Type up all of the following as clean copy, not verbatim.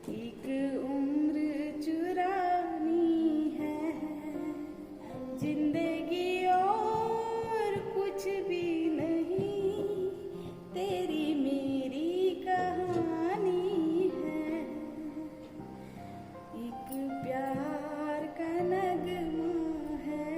एक उम्र चुरानी है जिंदगी और कुछ भी नहीं, तेरी मेरी कहानी है, एक प्यार का नगमा है।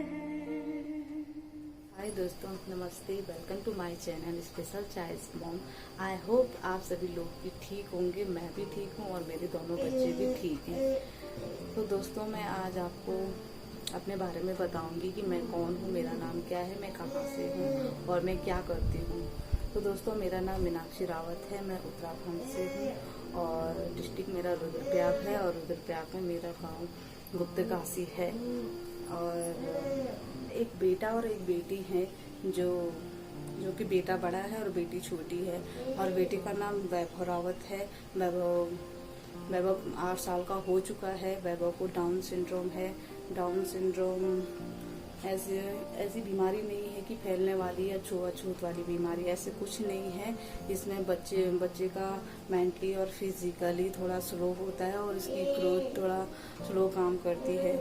हाय दोस्तों, नमस्ते। Welcome to my channel special child mom. I hope आप सभी लोग भी ठीक होंगे। मैं भी ठीक हूँ और मेरे दोनों बच्चे भी ठीक हैं। तो दोस्तों, मैं आज आपको अपने बारे में बताऊंगी कि मैं कौन हूँ, मेरा नाम क्या है, मैं कहाँ से हूँ और मैं क्या करती हूँ। तो दोस्तों, मेरा नाम मीनाक्षी रावत है। मैं उत्तराखंड से हूँ और डिस्ट्रिक्ट मेरा रुद्रप्रयाग है और रुद्रप्रयाग में मेरा गाँव गुप्तकाशी है। और एक बेटा और एक बेटी है जो कि बेटा बड़ा है और बेटी छोटी है। और बेटी का नाम वैभव रावत है। वैभव 8 साल का हो चुका है। वैभव को डाउन सिंड्रोम है। डाउन सिंड्रोम ऐसी बीमारी नहीं है कि फैलने वाली या छुआछूत वाली बीमारी, ऐसे कुछ नहीं है। इसमें बच्चे का मेंटली और फिजिकली थोड़ा स्लो होता है और इसकी ग्रोथ थोड़ा स्लो काम करती है।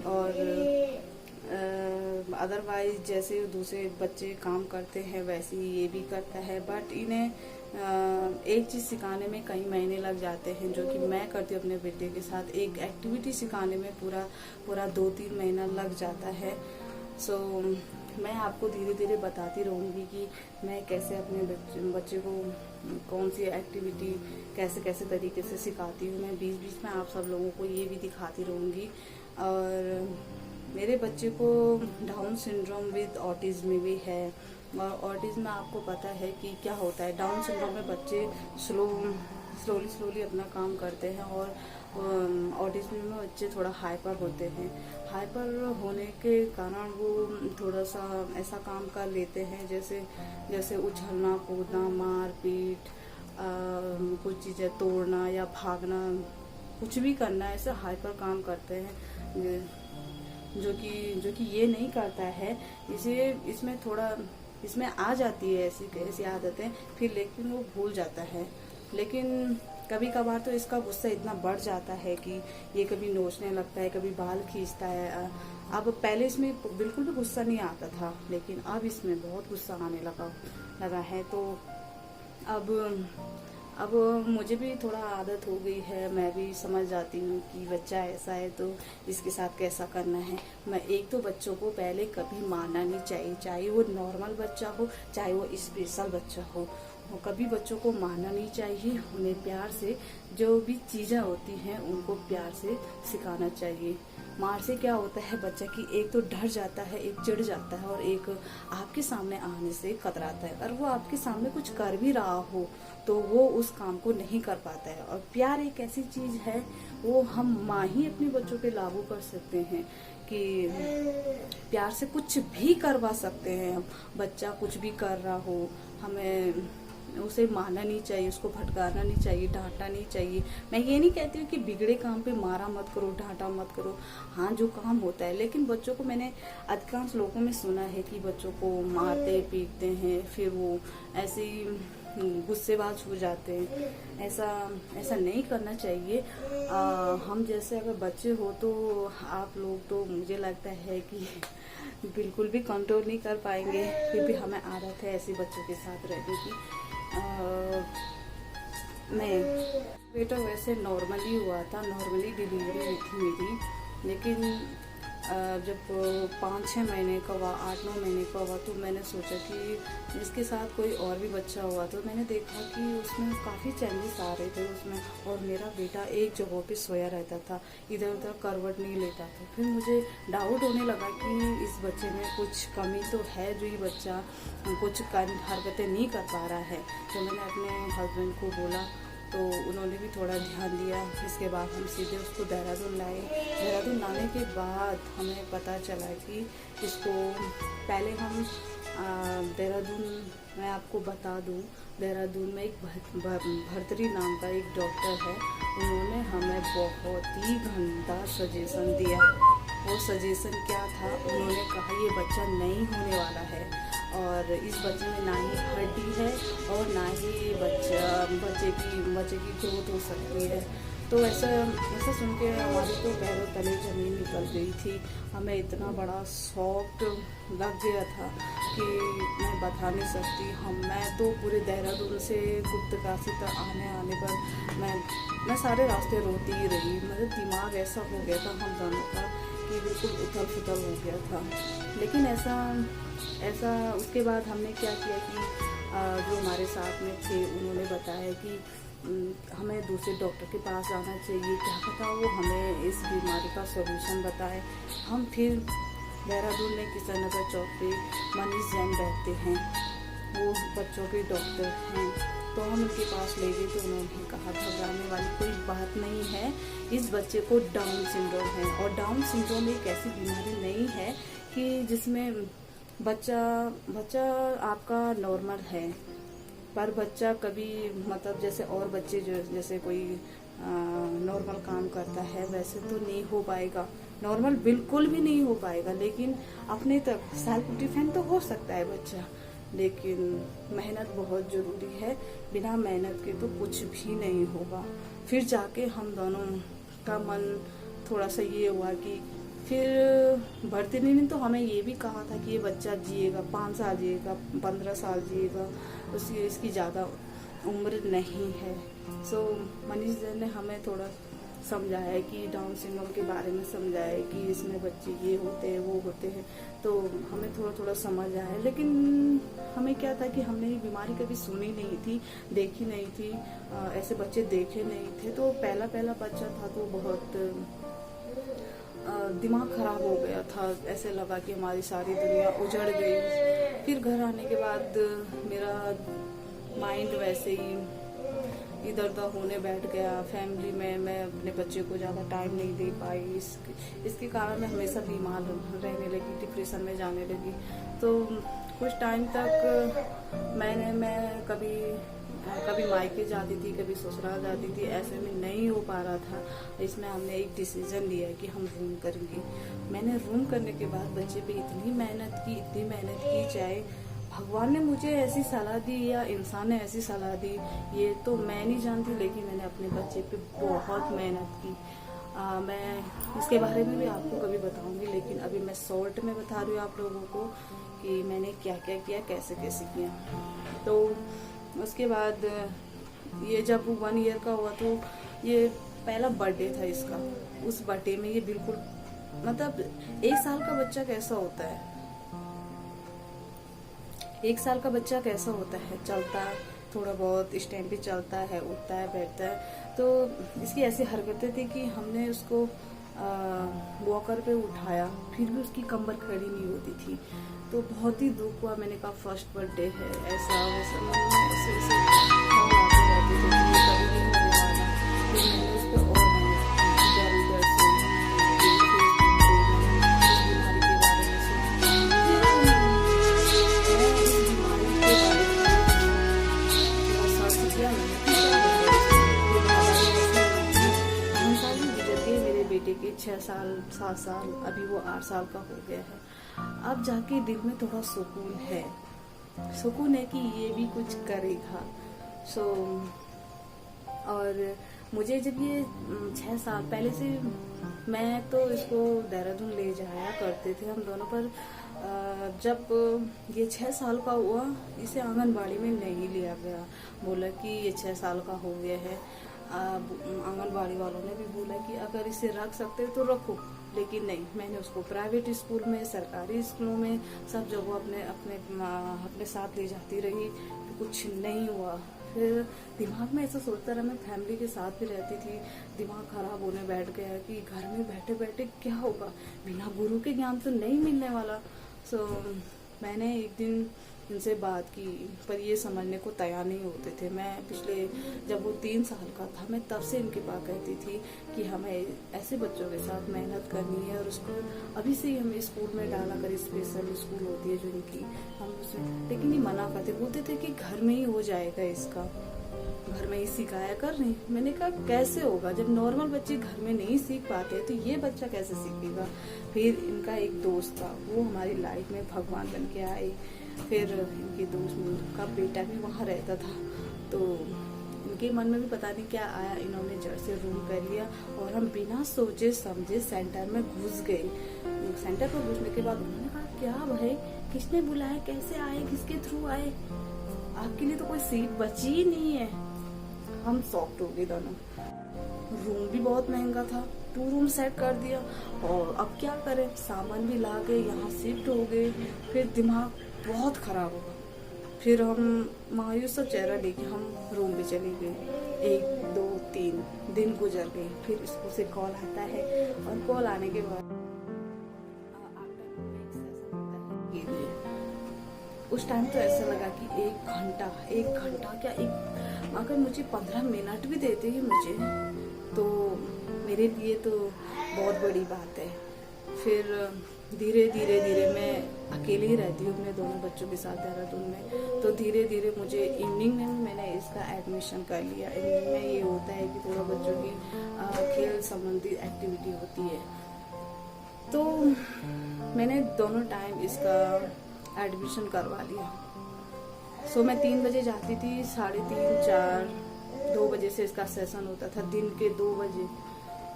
और अदरवाइज जैसे दूसरे बच्चे काम करते हैं वैसे ही ये भी करता है। बट इन्हें एक चीज़ सिखाने में कई महीने लग जाते हैं, जो कि मैं करती हूँ अपने बेटे के साथ। एक एक्टिविटी सिखाने में पूरा 2-3 महीना लग जाता है। सो मैं आपको धीरे धीरे बताती रहूँगी कि मैं कैसे अपने बच्चे को कौन सी एक्टिविटी कैसे तरीके से सिखाती हूँ। मैं बीच बीच में आप सब लोगों को ये भी दिखाती रहूँगी। और मेरे बच्चे को डाउन सिंड्रोम विद ऑटिज्म भी है। और ऑटिज्म आपको पता है कि क्या होता है। डाउन सिंड्रोम में बच्चे स्लोली अपना काम करते हैं और ऑटिज्म में बच्चे थोड़ा हाइपर होते हैं। हाइपर होने के कारण वो थोड़ा सा ऐसा काम कर लेते हैं जैसे उछलना कूदना, मार पीट, कुछ चीज़ें तोड़ना या भागना, कुछ भी करना, ऐसे हाइपर काम करते हैं जो कि ये नहीं करता है। इसमें आ जाती है ऐसी आदतें फिर, लेकिन वो भूल जाता है। लेकिन कभी कभार तो इसका गुस्सा इतना बढ़ जाता है कि ये कभी नोचने लगता है, कभी बाल खींचता है। अब पहले इसमें बिल्कुल भी गुस्सा नहीं आता था, लेकिन अब इसमें बहुत गुस्सा आने लगा है। तो अब मुझे भी थोड़ा आदत हो गई है। मैं भी समझ जाती हूँ कि बच्चा ऐसा है तो इसके साथ कैसा करना है। मैं एक तो बच्चों को पहले कभी मारना नहीं चाहिए, चाहे वो नॉर्मल बच्चा हो चाहे वो स्पेशल बच्चा हो। कभी बच्चों को मारना नहीं चाहिए। उन्हें प्यार से जो भी चीज़ें होती हैं उनको प्यार से सिखाना चाहिए। मार से क्या होता है, बच्चा की एक तो डर जाता है, एक चिढ़ जाता है और एक आपके सामने आने से कतराता है। और वो आपके सामने कुछ कर भी रहा हो तो वो उस काम को नहीं कर पाता है। और प्यार एक ऐसी चीज़ है, वो हम माँ ही अपने बच्चों पे लागू कर सकते हैं कि प्यार से कुछ भी करवा सकते हैं हम। बच्चा कुछ भी कर रहा हो, हमें उसे मारना नहीं चाहिए, उसको भटकाना नहीं चाहिए, डांटना नहीं चाहिए। मैं ये नहीं कहती हूँ कि बिगड़े काम पे मारा मत करो, डांटा मत करो। हाँ, जो काम होता है। लेकिन बच्चों को मैंने अधिकांश लोगों में सुना है कि बच्चों को मारते पीटते हैं, फिर वो ऐसे ही गुस्सेबाज हो जाते हैं। ऐसा नहीं करना चाहिए। हम जैसे अगर बच्चे हो तो आप लोग तो मुझे लगता है कि बिल्कुल भी कंट्रोल नहीं कर पाएंगे। फिर भी हमें आदत है ऐसे बच्चों के साथ रहने की। मैं बेटा वैसे नॉर्मली हुआ था, नॉर्मली डिलीवरी हुई थी मेरी। लेकिन जब 5-6 महीने का हुआ, 8-9 महीने का हुआ, तो मैंने सोचा कि इसके साथ कोई और भी बच्चा हुआ। तो मैंने देखा कि उसमें काफ़ी चेंजेस आ रहे थे उसमें। और मेरा बेटा एक जगह पे सोया रहता था, इधर उधर करवट नहीं लेता था। फिर मुझे डाउट होने लगा कि इस बच्चे में कुछ कमी तो है, जो ये बच्चा कुछ हरकतें नहीं कर पा रहा है। तो मैंने अपने हस्बैंड को बोला, तो उन्होंने भी थोड़ा ध्यान दिया। इसके बाद हम सीधे उसको देहरादून लाए। देहरादून लाने के बाद हमें पता चला कि इसको पहले हम देहरादून, मैं आपको बता दूं, देहरादून में एक भर्तरी नाम का एक डॉक्टर है। उन्होंने हमें बहुत ही गंदा सजेशन दिया। वो सजेशन क्या था, उन्होंने कहा ये बच्चा नहीं होने वाला है और इस बच्चे में ना ही हड्डी है और ना ही बच्चे की ग्रोथ हो सकती है। तो ऐसा सुन के हमारी तो पैरों तले ज़मीन निकल गई थी। हमें इतना बड़ा शॉक लग गया था कि मैं बता नहीं सकती। मैं तो पूरे देहरादून से गुप्तकाशी तक आने पर मैं सारे रास्ते रोती ही रही। मेरा दिमाग ऐसा हो गया था हम दोनों का कि बिल्कुल उथल पुथल हो गया था। लेकिन ऐसा उसके बाद हमने क्या किया कि जो हमारे साथ में थे उन्होंने बताया कि हमें दूसरे डॉक्टर के पास जाना चाहिए, क्या पता वो हमें इस बीमारी का सॉल्यूशन बताए। हम फिर देहरादून में किशन नगर चौक पे मनीष जैन बैठते हैं, वो बच्चों के डॉक्टर हैं। तो हम उनके पास ले गए तो उन्होंने कहा घबराने वाली कोई बात नहीं है, इस बच्चे को डाउन सिंड्रोम है। और डाउन सिंड्रोम एक ऐसी बीमारी नहीं है कि जिसमें बच्चा आपका नॉर्मल है, पर बच्चा कभी मतलब जैसे और बच्चे जो जैसे कोई नॉर्मल काम करता है वैसे तो नहीं हो पाएगा, नॉर्मल बिल्कुल भी नहीं हो पाएगा। लेकिन अपने तक सेल्फ डिफेंड तो हो सकता है बच्चा, लेकिन मेहनत बहुत ज़रूरी है। बिना मेहनत के तो कुछ भी नहीं होगा। फिर जाके हम दोनों का मन थोड़ा सा ये हुआ कि फिर भर्ती ने तो हमें ये भी कहा था कि ये बच्चा जिएगा, 5 साल जिएगा, 15 साल जिएगा, इसकी ज़्यादा उम्र नहीं है। सो मनीष जी ने हमें थोड़ा समझाया कि डाउन सिंड्रोम के बारे में समझाया कि इसमें बच्चे ये होते हैं वो होते हैं, तो हमें थोड़ा समझ आया। लेकिन हमें क्या था कि हमने ये बीमारी कभी सुनी नहीं थी, देखी नहीं थी, ऐसे बच्चे देखे नहीं थे। तो पहला बच्चा था तो बहुत दिमाग खराब हो गया था, ऐसे लगा कि हमारी सारी दुनिया उजड़ गई। फिर घर आने के बाद मेरा माइंड वैसे ही इधर उधर होने बैठ गया। फैमिली में मैं अपने बच्चे को ज़्यादा टाइम नहीं दे पाई, इसके कारण मैं हमेशा बीमार रहने लगी, डिप्रेशन में जाने लगी। तो कुछ टाइम तक मैं कभी मायके जाती थी, कभी ससुराल जाती थी, ऐसे में नहीं हो पा रहा था। इसमें हमने एक डिसीजन लिया कि हम रूम करेंगे। मैंने रूम करने के बाद बच्चे पे इतनी मेहनत की चाहे भगवान ने मुझे ऐसी सलाह दी या इंसान ने ऐसी सलाह दी ये तो मैं नहीं जानती, लेकिन मैंने अपने बच्चे पे बहुत मेहनत की। मैं इसके बारे में भी आपको कभी बताऊंगी, लेकिन अभी मैं शॉर्ट में बता रही हूँ आप लोगों को कि मैंने क्या क्या किया, कैसे कैसे किया। तो उसके बाद ये जब 1 ईयर का हुआ तो ये पहला बर्थडे था इसका। उस बर्थडे में ये बिल्कुल मतलब 1 साल का बच्चा कैसा होता है, 1 साल का बच्चा कैसा होता है, चलता है थोड़ा बहुत, स्टैंड पे चलता है, उठता है, बैठता है। तो इसकी ऐसी हरकतें थी कि हमने उसको वॉकर पे उठाया, फिर भी उसकी कमर खड़ी नहीं होती थी। तो बहुत ही दुख हुआ। मैंने कहा फर्स्ट बर्थडे है, ऐसा वैसा मन में ऐसे रहती थी कि ये कभी नहीं होने वाला। फिर मैंने उस पर और इधर से बेटे के 6 साल 7 साल, अभी वो 8 साल का हो गया है। अब जाके दिल में थोड़ा सुकून है कि ये भी कुछ करेगा। और मुझे जब ये 6 साल पहले से, मैं तो इसको देहरादून ले जाया करते थे हम दोनों, पर जब ये 6 साल का हुआ इसे आंगनबाड़ी में नहीं लिया गया। बोला कि ये 6 साल का हो गया है। आंगनबाड़ी वालों ने भी बोला कि अगर इसे रख सकते तो रखो, लेकिन नहीं, मैंने उसको प्राइवेट स्कूल में, सरकारी स्कूलों में, सब जगह अपने साथ ले जाती रही, तो कुछ नहीं हुआ। फिर दिमाग में ऐसा सोचता रहा, मैं फैमिली के साथ भी रहती थी, दिमाग खराब होने बैठ गया कि घर में बैठे बैठे क्या होगा, बिना गुरु के ज्ञान तो नहीं मिलने वाला। मैंने एक दिन इनसे बात की, पर ये समझने को तैयार नहीं होते थे। मैं पिछले जब वो 3 साल का था, मैं तब से इनके पास कहती थी कि हमें ऐसे बच्चों के साथ मेहनत करनी है और उसको अभी से ही हमें स्कूल में डाला कर, स्पेशल स्कूल होती है जो इनकी, हम उसमें। लेकिन ये मना करते, बोलते थे कि घर में ही हो जाएगा, इसका घर में ही सिखाया कर रही। मैंने कहा कैसे होगा, जब नॉर्मल बच्चे घर में नहीं सीख पाते तो ये बच्चा कैसे सीखेगा। फिर इनका एक दोस्त था, वो हमारी लाइफ में भगवान बन के आए। फिर इनके दोस्त का बेटा भी वहाँ रहता था, तो इनके मन में भी पता नहीं क्या आया, इन्होंने जड़ से रूम कर लिया और हम बिना सोचे समझे सेंटर में घुस गए। सेंटर पर घुसने के बाद उन्होंने कहा क्या भाई किसने बुलाया, कैसे आए, किसके थ्रू आए, आपके लिए तो कोई सीट बची ही नहीं है। हम शॉक्ड हो गए दोनों। रूम भी बहुत महंगा था, 2 रूम सेट कर दिया और अब क्या करें, सामान भी ला गए, यहाँ शिफ्ट हो गए। फिर दिमाग बहुत खराब हो गया। फिर हम मायूस सा चेहरा लेके हम रूम पे चले गए। 1 2 3 दिन गुजर गए। फिर इसको से कॉल आता है और कॉल आने के बाद उस टाइम तो ऐसा लगा कि 1 घंटा क्या, अगर मुझे 15 मिनट भी देते ही मुझे, तो मेरे लिए तो बहुत बड़ी बात है। फिर धीरे धीरे मैं अकेले ही रहती हूँ अपने दोनों बच्चों के साथ देहरादून में, तो धीरे धीरे मुझे इवनिंग में मैंने इसका एडमिशन कर लिया। इवनिंग में ये होता है कि थोड़ा बच्चों की खेल संबंधी एक्टिविटी होती है, तो मैंने दोनों टाइम इसका एडमिशन करवा लिया। सो मैं 3 बजे जाती थी, 3:30 4 2 बजे से इसका सेशन होता था, दिन के 2 बजे।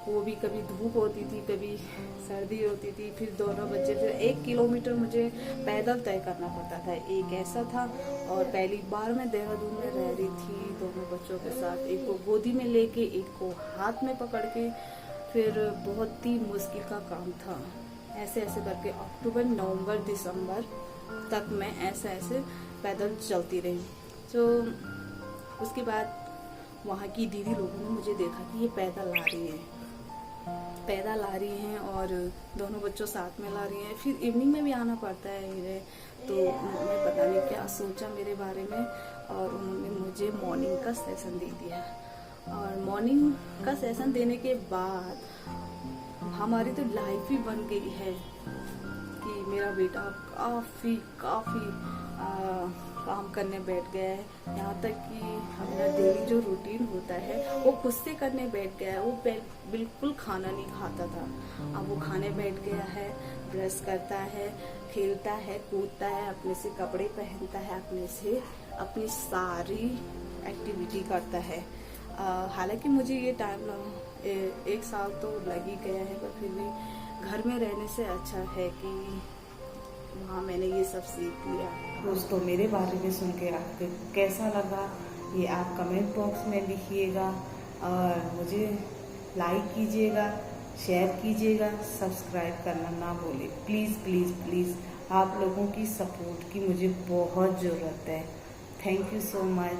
वो भी कभी धूप होती थी, कभी सर्दी होती थी। फिर दोनों बच्चे, फिर 1 किलोमीटर मुझे पैदल तय करना पड़ता था। एक ऐसा था, और पहली बार मैं देहरादून में रह रही थी दोनों बच्चों के साथ, एक को गोदी में लेके, एक को हाथ में पकड़ के। फिर बहुत ही मुश्किल का काम था। ऐसे ऐसे करके अक्टूबर नवंबर दिसंबर तक मैं ऐसे पैदल चलती रही। तो उसके बाद वहाँ की दीदी लोगों ने मुझे देखा कि ये पैदल आ रही हैं और दोनों बच्चों साथ में ला रही हैं। फिर इवनिंग में भी आना पड़ता है इन्हें, तो उन्होंने पता नहीं क्या सोचा मेरे बारे में, और उन्होंने मुझे मॉर्निंग का सेशन दे दिया। और मॉर्निंग का सेशन देने के बाद हमारी तो लाइफ ही बन गई है कि मेरा बेटा काफ़ी काम करने बैठ गया है। यहाँ तक कि हमारा डेली जो रूटीन होता है वो खुद से करने बैठ गया है। वो बिल्कुल खाना नहीं खाता था, अब वो खाने बैठ गया है, ब्रश करता है, खेलता है, कूदता है, अपने से कपड़े पहनता है, अपने से अपनी सारी एक्टिविटी करता है। हालांकि मुझे ये टाइम 1 साल तो लग ही गया है, पर फिर भी घर में रहने से अच्छा है कि वहाँ मैंने ये सब सीख लिया। दोस्तों, मेरे बारे में सुन के आपको कैसा लगा ये आप कमेंट बॉक्स में लिखिएगा, और मुझे लाइक कीजिएगा, शेयर कीजिएगा, सब्सक्राइब करना ना भूलें। प्लीज़ प्लीज़ प्लीज़, आप लोगों की सपोर्ट की मुझे बहुत ज़रूरत है। Thank you so much.